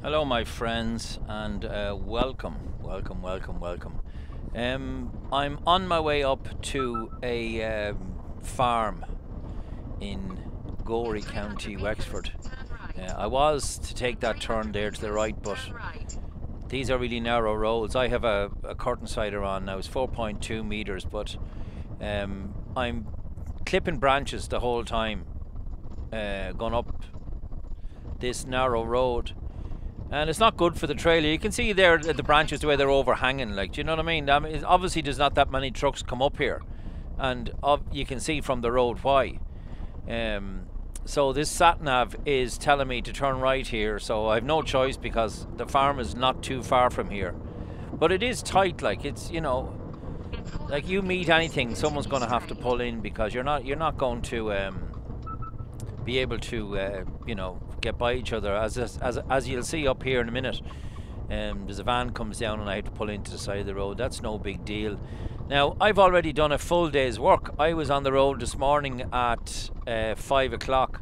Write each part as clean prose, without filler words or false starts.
Hello, my friends, and welcome. I'm on my way up to a farm in Gorey County, Wexford. I was to take that turn there to the right, but these are really narrow roads. I have a curtain sider on now. It's 4.2 meters, but I'm clipping branches the whole time, going up this narrow road. And it's not good for the trailer. You can see there the branches, the way they're overhanging, like, do you know what I mean? Obviously there's not that many trucks come up here, and you can see from the road why. So this sat-nav is telling me to turn right here, so I have no choice because the farm is not too far from here. But it is tight, like, it's, you know, like, you meet anything, someone's going to have to pull in, because you're not going to be able to you know, get by each other, as you'll see up here in a minute. There's a van comes down and I have to pull into the side of the road. That's no big deal. Now, I've already done a full day's work. I was on the road this morning at 5 o'clock.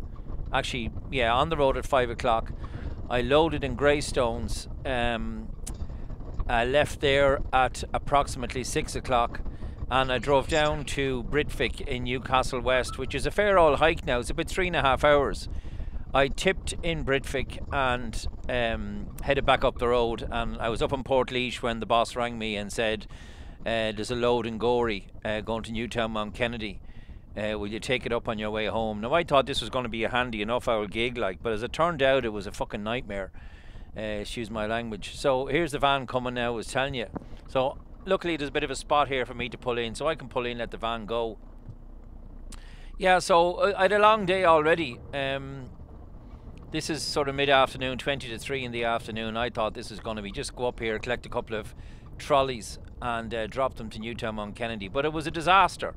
Actually, yeah, on the road at 5 o'clock. I loaded in Greystones. I left there at approximately 6 o'clock. And I drove down to Britvic in Newcastle West, which is a fair old hike now. It's about 3.5 hours. I tipped in Britvic and headed back up the road, and I was up in Portlaoise when the boss rang me and said, there's a load in Gorey going to Newtown Mount Kennedy. Will you take it up on your way home? Now, I thought this was going to be a handy enough old gig, like, but as it turned out, it was a fucking nightmare. Excuse my language. So here's the van coming now, I was telling you. So luckily there's a bit of a spot here for me to pull in, so I can pull in, let the van go. Yeah, so I had a long day already. This is sort of mid-afternoon, 20 to 3 in the afternoon. I thought this was going to be just go up here, collect a couple of trolleys and drop them to Newtown Mount Kennedy. But it was a disaster.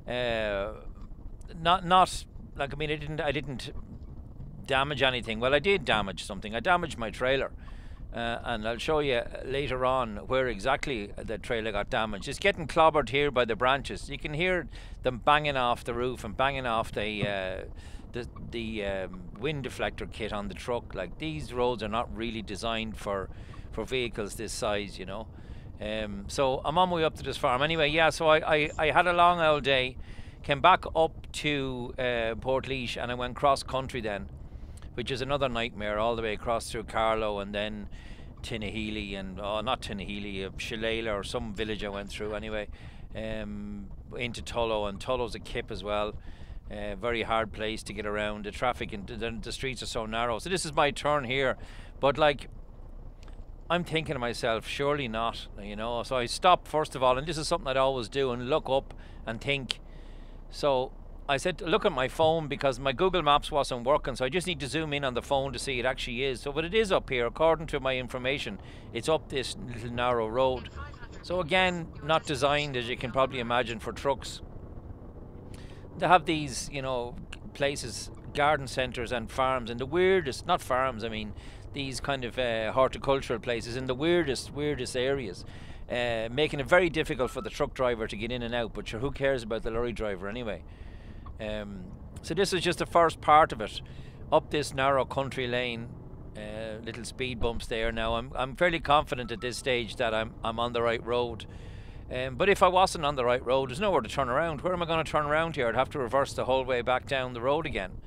Not like, I mean, I didn't damage anything. Well, I did damage something. I damaged my trailer. And I'll show you later on where exactly the trailer got damaged. It's getting clobbered here by the branches. You can hear them banging off the roof and banging off the wind deflector kit on the truck. Like, these roads are not really designed for vehicles this size, you know. So I'm on my way up to this farm anyway. Yeah, so I had a long old day, came back up to Portlaoise, and I went cross country then, which is another nightmare, all the way across through Carlow and then Tinnahealy and, oh, not Tinnahealy, Shillelagh or some village I went through anyway, into Tullow, and Tullow's a kip as well. Very hard place to get around. The traffic and the streets are so narrow. So this is my turn here, but like, I'm thinking to myself, surely not, you know. So I stopped first of all, and this is something I'd always do, and look up and think. So I said, look at my phone, because my Google Maps wasn't working, so I just need to zoom in on the phone to see it actually is. So, but it is up here, according to my information. It's up this little narrow road. So again, not designed, as you can probably imagine, for trucks. They have these, you know, places, garden centres and farms, and the weirdest, not farms, I mean, these kind of horticultural places in the weirdest areas, making it very difficult for the truck driver to get in and out. But sure, who cares about the lorry driver anyway? So this is just the first part of it, up this narrow country lane, little speed bumps there. Now I'm fairly confident at this stage that I'm on the right road. But if I wasn't on the right road, there's nowhere to turn around. Where am I going to turn around here? I'd have to reverse the whole way back down the road again.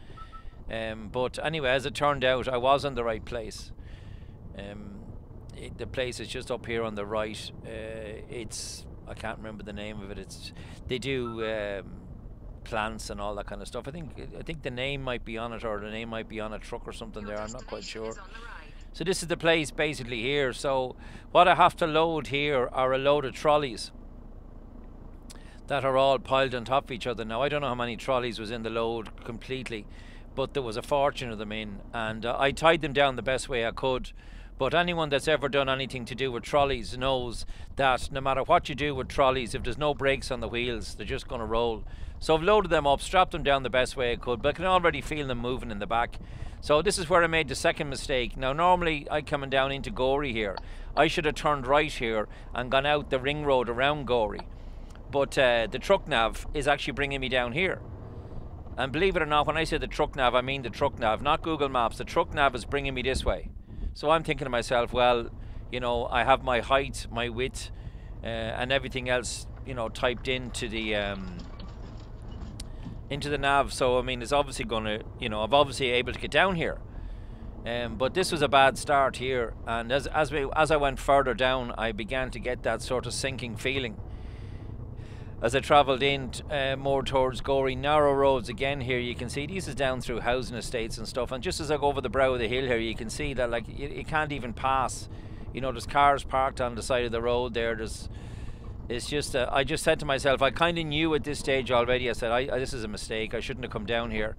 But anyway, as it turned out, I was in the right place. The place is just up here on the right. It's, I can't remember the name of it. They do plants and all that kind of stuff. I think the name might be on it, or the name might be on a truck or something there. I'm not quite sure. So this is the place basically here. So what I have to load here are a load of trolleys that are all piled on top of each other. Now, I don't know how many trolleys was in the load completely, but there was a fortune of them in, and I tied them down the best way I could. But anyone that's ever done anything to do with trolleys knows that no matter what you do with trolleys, if there's no brakes on the wheels, they're just going to roll. So I've loaded them up, strapped them down the best way I could, but I can already feel them moving in the back. So this is where I made the second mistake. Now, normally I coming down into Gorey here, I should have turned right here and gone out the ring road around Gorey. But the truck nav is actually bringing me down here. And believe it or not, when I say the truck nav, I mean the truck nav, not Google Maps. The truck nav is bringing me this way. So I'm thinking to myself, well, you know, I have my height, my width, and everything else, you know, typed into the nav. So I mean, it's obviously going to, you know, I'm obviously able to get down here. But this was a bad start here, and as I went further down, I began to get that sort of sinking feeling. As I travelled in more towards Gorey, narrow roads again here, you can see these is down through housing estates and stuff, and just as I go over the brow of the hill here, you can see that like you can't even pass. You know, there's cars parked on the side of the road there. It's just, I just said to myself, I kind of knew at this stage already, I said, this is a mistake, I shouldn't have come down here.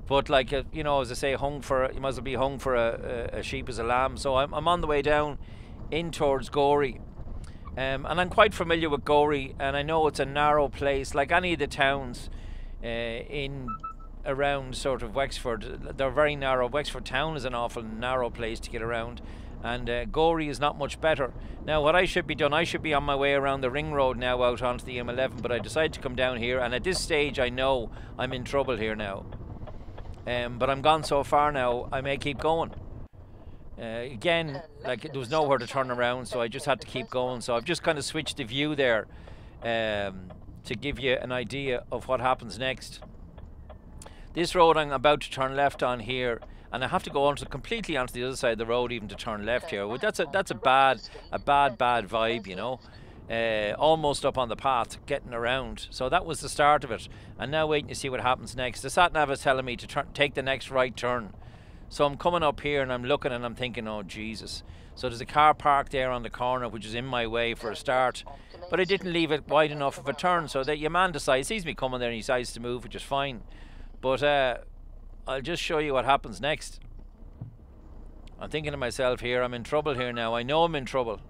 But like, you know, as I say, you might as well be hung for a sheep as a lamb. So I'm on the way down in towards Gorey. And I'm quite familiar with Gorey, and I know it's a narrow place, like any of the towns in around sort of Wexford. They're very narrow. Wexford town is an awful narrow place to get around, and Gorey is not much better. Now what I should be done, I should be on my way around the ring road now out onto the M11, but I decided to come down here, and at this stage I know I'm in trouble here now. But I'm gone so far now, I may keep going. Again, like there was nowhere to turn around, so I just had to keep going. So I've just kind of switched the view there to give you an idea of what happens next. This road I'm about to turn left on here, and I have to go completely onto the other side of the road even to turn left here. Well, that's a bad vibe, you know. Almost up on the path, getting around. So that was the start of it, and now waiting to see what happens next. The sat nav is telling me to take the next right turn. So I'm coming up here and I'm looking and I'm thinking, oh Jesus. So there's a car parked there on the corner which is in my way for a start, but I didn't leave it wide enough of a turn, so that your man sees me coming there and he decides to move, which is fine. But I'll just show you what happens next. I'm thinking to myself here, I'm in trouble here now. I know I'm in trouble.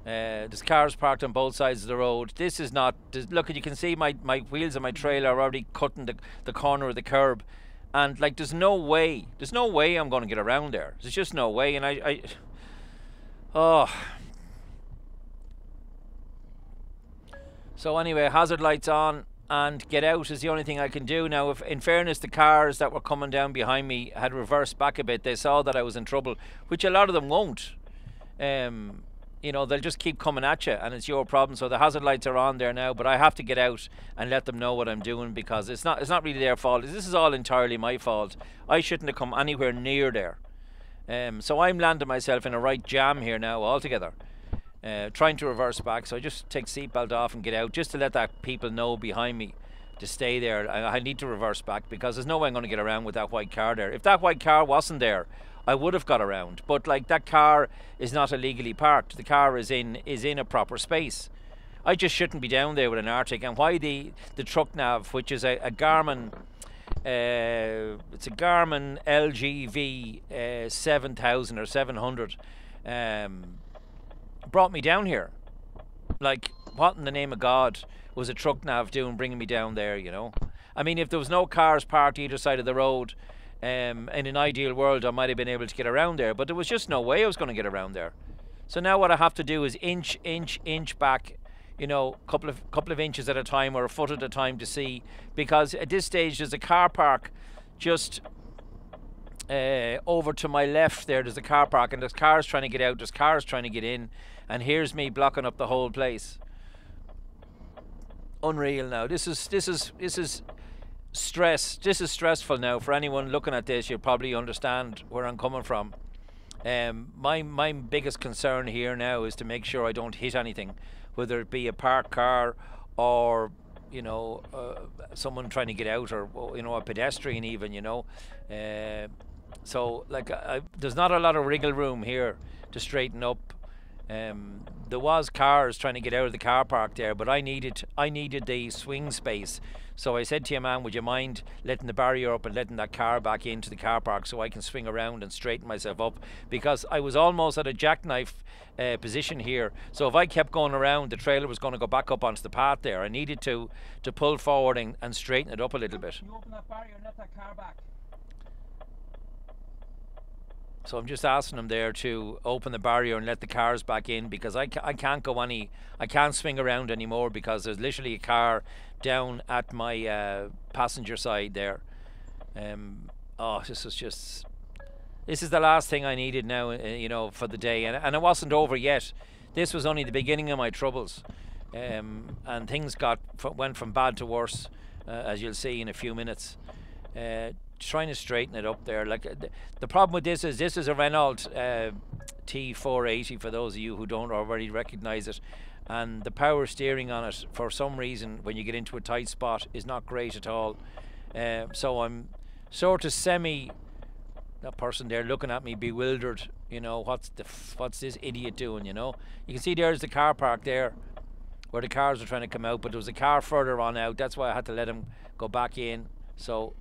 There's cars parked on both sides of the road. This is not, look, you can see my wheels of my trailer are already cutting the corner of the curb. And like there's no way I'm going to get around there. There's just no way. And so anyway, hazard lights on, and get out is the only thing I can do now. If, in fairness, the cars that were coming down behind me had reversed back a bit, they saw that I was in trouble, which a lot of them won't. You know, they'll just keep coming at you, and it's your problem. So the hazard lights are on there now, but I have to get out and let them know what I'm doing, because it's not really their fault. This is all entirely my fault. I shouldn't have come anywhere near there. So I'm landing myself in a right jam here now altogether, trying to reverse back. So I just take seatbelt off and get out, just to let that people know behind me to stay there. I need to reverse back, because there's no way I'm going to get around with that white car there. If that white car wasn't there, I would have got around, but like that car is not illegally parked. The car is in a proper space. I just shouldn't be down there with an Arctic. And why the truck nav, which is a Garmin, it's a Garmin LGV 7000 or 700, brought me down here. Like, what in the name of God was a truck nav doing, bringing me down there? You know, I mean, if there was no cars parked either side of the road, in an ideal world I might have been able to get around there, but there was just no way I was going to get around there. So now what I have to do is inch back, you know, couple of inches at a time, or a foot at a time, to see, because at this stage there's a car park just over to my left there. There's a car park, and there's cars trying to get out, there's cars trying to get in, and here's me blocking up the whole place. Unreal. Now this is stress. This is stressful now. For anyone looking at this, you'll probably understand where I'm coming from. My biggest concern here now is to make sure I don't hit anything, whether it be a parked car or, you know, someone trying to get out, or, you know, a pedestrian even, you know. So like there's not a lot of wriggle room here to straighten up. There was cars trying to get out of the car park there, but I needed the swing space. So I said to your man, would you mind letting the barrier up and letting that car back into the car park so I can swing around and straighten myself up, because I was almost at a jackknife position here. So if I kept going around, the trailer was going to go back up onto the path there. I needed to pull forward and straighten it up a little bit. You open that barrier and let that car back. So I'm just asking them there to open the barrier and let the cars back in, because I can't swing around anymore, because there's literally a car down at my passenger side there. Oh, this is just This is the last thing I needed now, you know, for the day, and it wasn't over yet. This was only the beginning of my troubles, and things went from bad to worse, as you'll see in a few minutes. Trying to straighten it up there. Like the problem with this is a Renault T480 for those of you who don't already recognise it, and the power steering on it for some reason when you get into a tight spot is not great at all. So I'm sort of that person there looking at me bewildered, you know, what's this idiot doing, you know. You can see there's the car park there where the cars are trying to come out, but there was a car further on out. That's why I had to let him go back in. So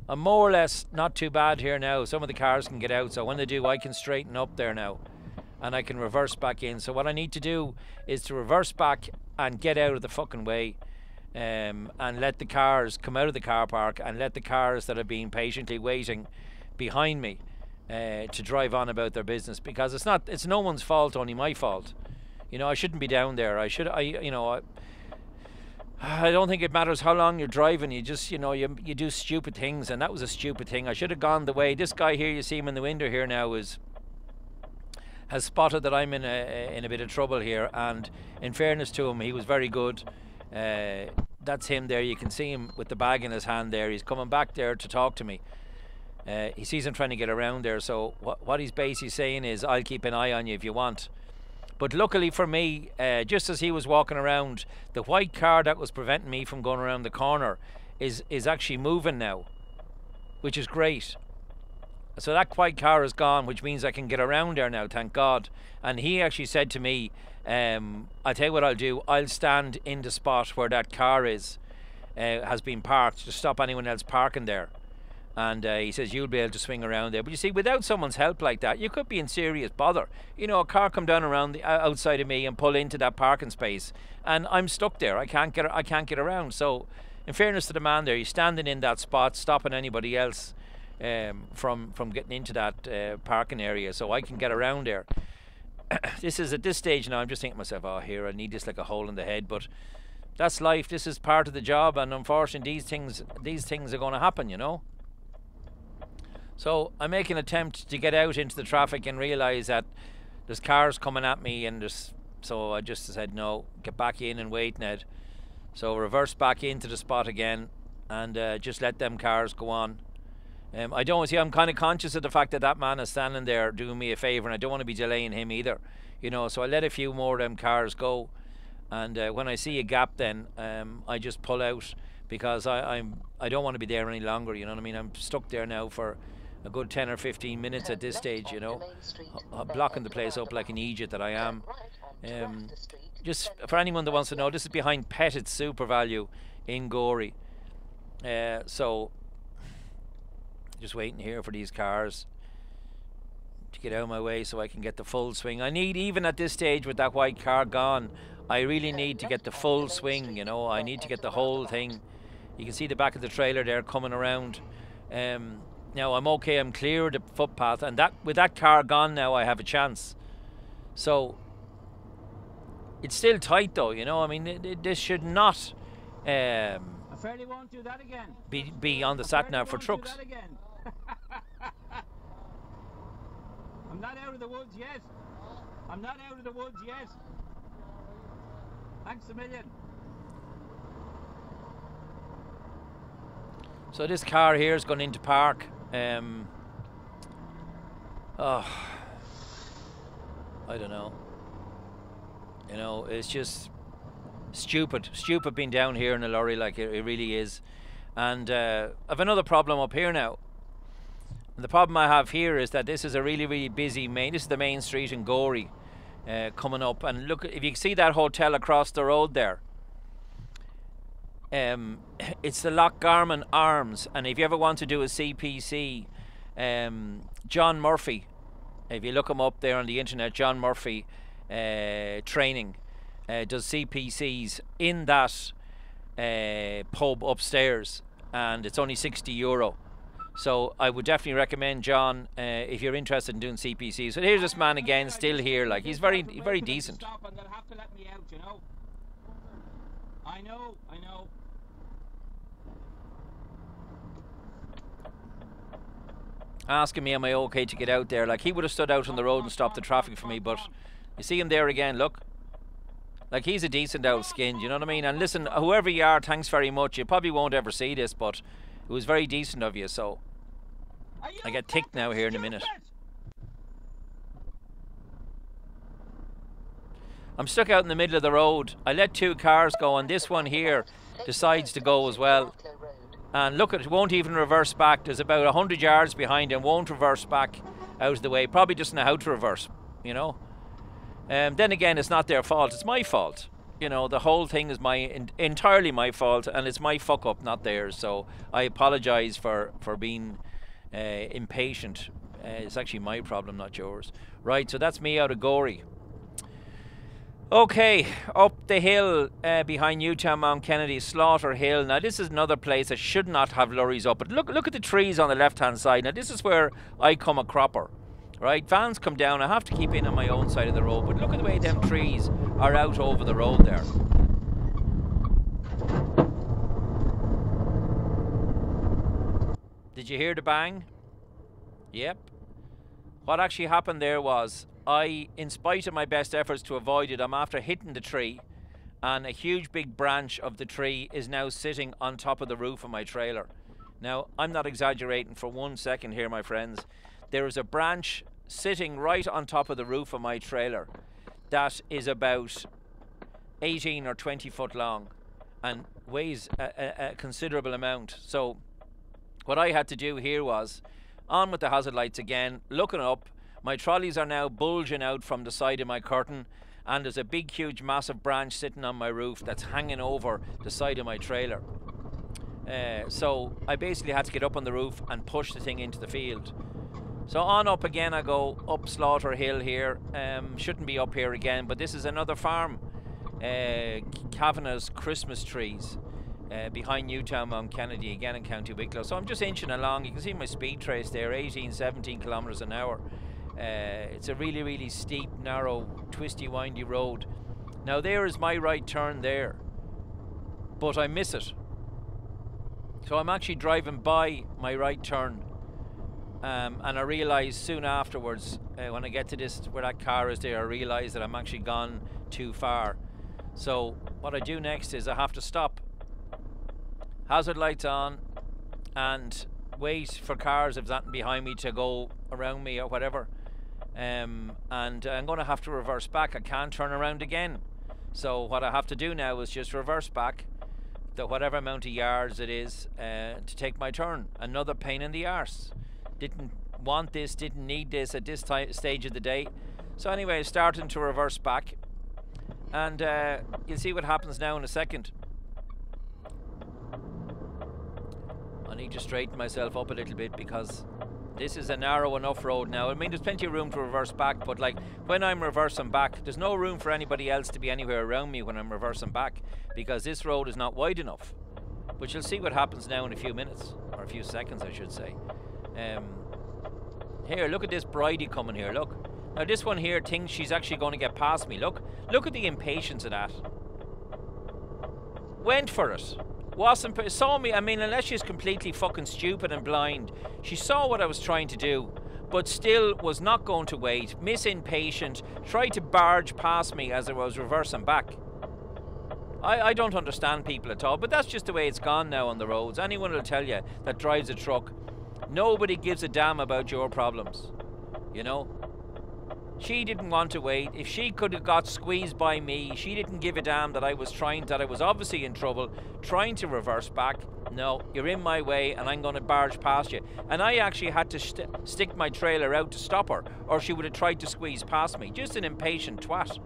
I'm more or less not too bad here now. Some of the cars can get out, so when they do, I can straighten up there now and I can reverse back in. So what I need to do is to reverse back and get out of the fucking way, and let the cars come out of the car park, and let the cars that have been patiently waiting behind me to drive on about their business, because it's no one's fault, only my fault. You know, I shouldn't be down there. I don't think it matters how long you're driving. You just, you know, you do stupid things, and that was a stupid thing. I should have gone the way. This guy here, you see him in the window here now, has spotted that I'm in a bit of trouble here, and in fairness to him, he was very good. That's him there. You can see him with the bag in his hand there. He's coming back there to talk to me. He sees him trying to get around there, so what he's basically saying is, I'll keep an eye on you if you want. But luckily for me, just as he was walking around, the white car that was preventing me from going around the corner is actually moving now, which is great. So that white car is gone, which means I can get around there now, thank God. And he actually said to me, I'll tell you what I'll do, I'll stand in the spot where that car has been parked, to stop anyone else parking there. And he says you'll be able to swing around there. But you see, without someone's help like that, you could be in serious bother. You know, a car come down around the outside of me and pull into that parking space, and I'm stuck there. I can't get around. So, in fairness to the man there, he's standing in that spot, stopping anybody else from getting into that parking area, so I can get around there. This is at this stage now. I'm just thinking to myself, oh, here I need this like a hole in the head, but that's life. This is part of the job, and unfortunately, these things are going to happen. You know. So I make an attempt to get out into the traffic and realise that there's cars coming at me, and so I just said no, get back in and wait, Ned. So reverse back into the spot again, and just let them cars go on. I don't see. I'm kind of conscious of the fact that man is standing there doing me a favour, and I don't want to be delaying him either. You know, so I let a few more of them cars go, and when I see a gap, then I just pull out, because I don't want to be there any longer. You know what I mean? I'm stuck there now for a good 10 or 15 minutes at this stage, you know, blocking the place up like an idiot that I am. Just for anyone that wants to know, this is behind Pettit Super Value in Gorey. So just waiting here for these cars to get out of my way so I can get the full swing. I need, even at this stage with that white car gone, I really need to get the full swing, you know. I need to get the whole thing. You can see the back of the trailer there coming around. Now I'm okay, I'm clear of the footpath, and that with that car gone now, I have a chance. So it's still tight though, you know. I mean, this should not I fairly won't do that again. be on the sat nav for trucks. I'm not out of the woods yet. I'm not out of the woods yet. Thanks a million. So this car here is going into park. Oh, I don't know. You know, it's just stupid being down here in a lorry, like it really is. And I've another problem up here now. And the problem I have here is that this is a really busy this is the main street in Gorey, coming up. And look, if you see that hotel across the road there, it's the Lochgarman Arms. And if you ever want to do a CPC, John Murphy, if you look him up there on the internet, John Murphy training, does CPCs in that pub upstairs, and it's only €60. So I would definitely recommend John if you're interested in doing CPCs. So here's this man again, still here. Like, he's very decent. I know. asking me am I okay to get out there. Like, he would have stood out on the road and stopped the traffic for me, but you see him there again, look. Like, he's a decent old skin, you know what I mean? And listen, whoever you are, thanks very much. You probably won't ever see this, but it was very decent of you, so I get ticked now here in a minute. I'm stuck out in the middle of the road. I let 2 cars go, and this one here decides to go as well. And look at it, won't even reverse back. There's about 100 yards behind him, won't reverse back out of the way. Probably doesn't know how to reverse, you know. Then again, it's not their fault, it's my fault. You know, the whole thing is entirely my fault, and it's my fuck up, not theirs. So I apologise for being impatient. It's actually my problem, not yours. Right, so that's me out of Gorey. Okay, up the hill behind Newtown Mount Kennedy, Slaughter Hill. Now this is another place that should not have lorries up, but look at the trees on the left hand side. Now this is where I come a cropper, right? Vans come down, I have to keep in on my own side of the road, but look at the way them trees are out over the road there. Did you hear the bang? Yep. What actually happened there was, in spite of my best efforts to avoid it, I'm after hitting the tree, and a huge big branch of the tree is now sitting on top of the roof of my trailer. Now, I'm not exaggerating for 1 second here, my friends. There is a branch sitting right on top of the roof of my trailer that is about 18 or 20 foot long and weighs a considerable amount. So what I had to do here was, on with the hazard lights again, looking up. My trolleys are now bulging out from the side of my curtain, and there's a big, huge, massive branch sitting on my roof that's hanging over the side of my trailer. So I basically had to get up on the roof and push the thing into the field. So on up again I go, up Slaughter Hill here. Shouldn't be up here again, but this is another farm. Kavanagh's Christmas trees. Behind Newtown Mount Kennedy, again in County Wicklow. So I'm just inching along. You can see my speed trace there, 18, 17 kilometres an hour. It's a really, really steep, narrow, twisty, windy road. Now there is my right turn there, but I miss it. So I'm actually driving by my right turn, and I realise soon afterwards, when I get to this, where that car is there, I realise that I'm actually gone too far. So what I do next is I have to stop, hazard lights on, and wait for cars, if that's behind me, to go around me or whatever. And I'm going to have to reverse back. I can't turn around again. So what I have to do now is just reverse back the whatever amount of yards it is to take my turn. Another pain in the arse. Didn't want this, didn't need this at this stage of the day. So anyway, starting to reverse back, and you'll see what happens now in a second. I need to straighten myself up a little bit because this is a narrow enough road now. I mean, there's plenty of room to reverse back, but like when I'm reversing back, there's no room for anybody else to be anywhere around me when I'm reversing back, because this road is not wide enough. But you'll see what happens now in a few minutes, or a few seconds I should say. Here, look at this bridie coming here, look. Now this one here thinks she's actually going to get past me. Look at the impatience of that. Went for it. Saw me. I mean, unless she's completely fucking stupid and blind, she saw what I was trying to do, but still was not going to wait. Impatient, tried to barge past me as I was reversing back. I don't understand people at all, but that's just the way it's gone now on the roads. Anyone will tell you that drives a truck, nobody gives a damn about your problems, you know. She didn't want to wait. If she could have got squeezed by me, she didn't give a damn that I was obviously in trouble, trying to reverse back. No, you're in my way and I'm going to barge past you. And I actually had to stick my trailer out to stop her, or she would have tried to squeeze past me. Just an impatient twat.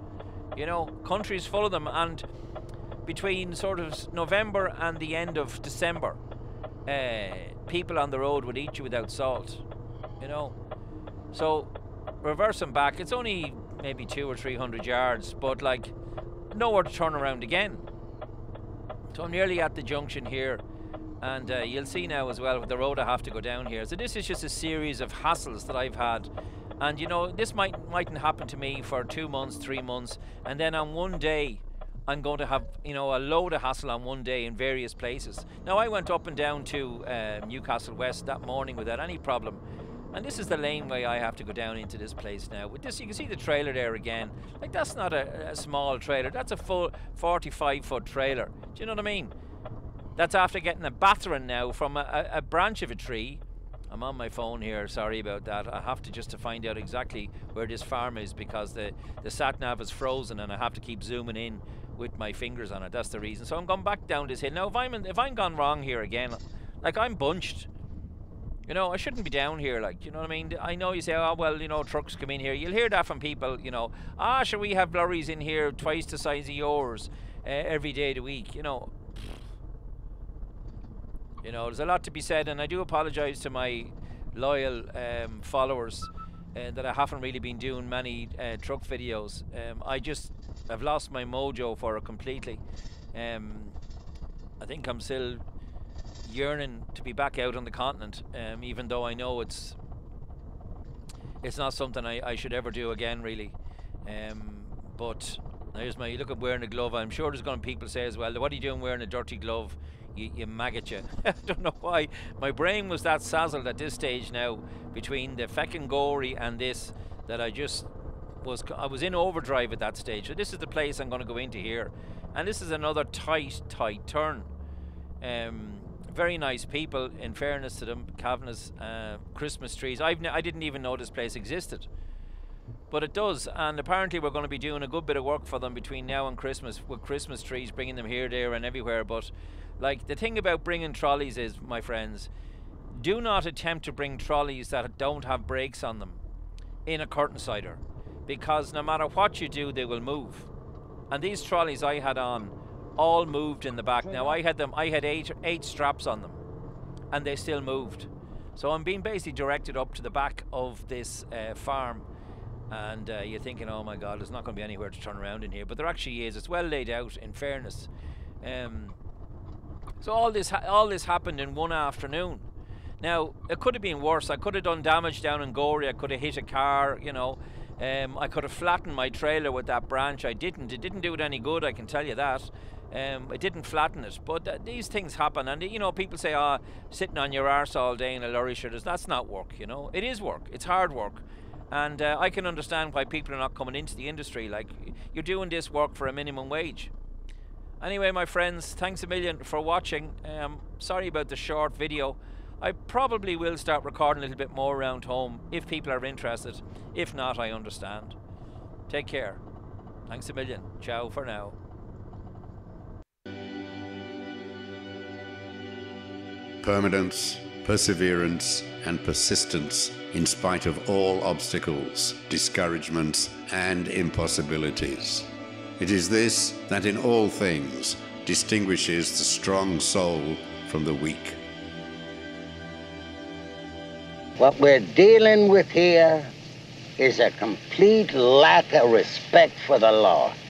You know, country's full of them, and between sort of November and the end of December, people on the road would eat you without salt, you know. So reversing back, it's only maybe 200 or 300 yards, but like nowhere to turn around again. So I'm nearly at the junction here, and you'll see now as well with the road I have to go down here. So this is just a series of hassles that I've had, and you know, this mightn't happen to me for 2 months, 3 months, and then on one day I'm going to have, you know, a load of hassle on one day in various places. Now I went up and down to Newcastle West that morning without any problem, And this is the laneway I have to go down into this place now. With this, you can see the trailer there again. Like, that's not a small trailer. That's a full 45-foot trailer. Do you know what I mean? That's after getting a battering now from a branch of a tree. I'm on my phone here, sorry about that. I have to just to find out exactly where this farm is, because the sat-nav is frozen and I have to keep zooming in with my fingers on it. That's the reason. So I'm going back down this hill. Now, if I'm gone wrong here again, like, I'm bunched. You know, I shouldn't be down here, like, you know what I mean? I know you say, oh, well, you know, trucks come in here. You'll hear that from people, you know. Sure, we have lorries in here twice the size of yours every day of the week, you know. You know, there's a lot to be said, and I do apologise to my loyal followers that I haven't really been doing many truck videos. I just have lost my mojo for it completely. I think I'm still yearning to be back out on the continent, even though I know it's not something I should ever do again, really. But there's my, look at wearing a glove. I'm sure there's going to be people say as well, what are you doing wearing a dirty glove? You maggot, you. I don't know why. My brain was that sazzled at this stage now, between the feckin' gory and this, that I was in overdrive at that stage. So this is the place I'm going to go into here. And this is another tight turn. Very nice people, in fairness to them. Kavanagh's Christmas trees. I didn't even know this place existed. But it does, and apparently we're going to be doing a good bit of work for them between now and Christmas, with Christmas trees, bringing them here, there and everywhere. But like, the thing about bringing trolleys is, my friends, do not attempt to bring trolleys that don't have brakes on them in a curtain sider, because no matter what you do, they will move. And these trolleys I had on all moved in the back. Now I had eight straps on them, and they still moved. So I'm being basically directed up to the back of this farm. And you're thinking, oh my God, there's not going to be anywhere to turn around in here. But there actually is. It's well laid out, in fairness. So all this happened in one afternoon. Now, it could have been worse. I could have done damage down in Gorey. I could have hit a car, you know. I could have flattened my trailer with that branch. I didn't. It didn't do it any good, I can tell you that. It didn't flatten it. But these things happen. And, you know, people say, sitting on your arse all day in a lorry, sure, that's not work, you know. It is work. It's hard work. And I can understand why people are not coming into the industry. Like, you're doing this work for a minimum wage. Anyway, my friends, thanks a million for watching. Sorry about the short video. I probably will start recording a little bit more around home if people are interested. If not, I understand. Take care. Thanks a million. Ciao for now. Permanence, perseverance, and persistence in spite of all obstacles, discouragements, and impossibilities. It is this that in all things distinguishes the strong soul from the weak. What we're dealing with here is a complete lack of respect for the law.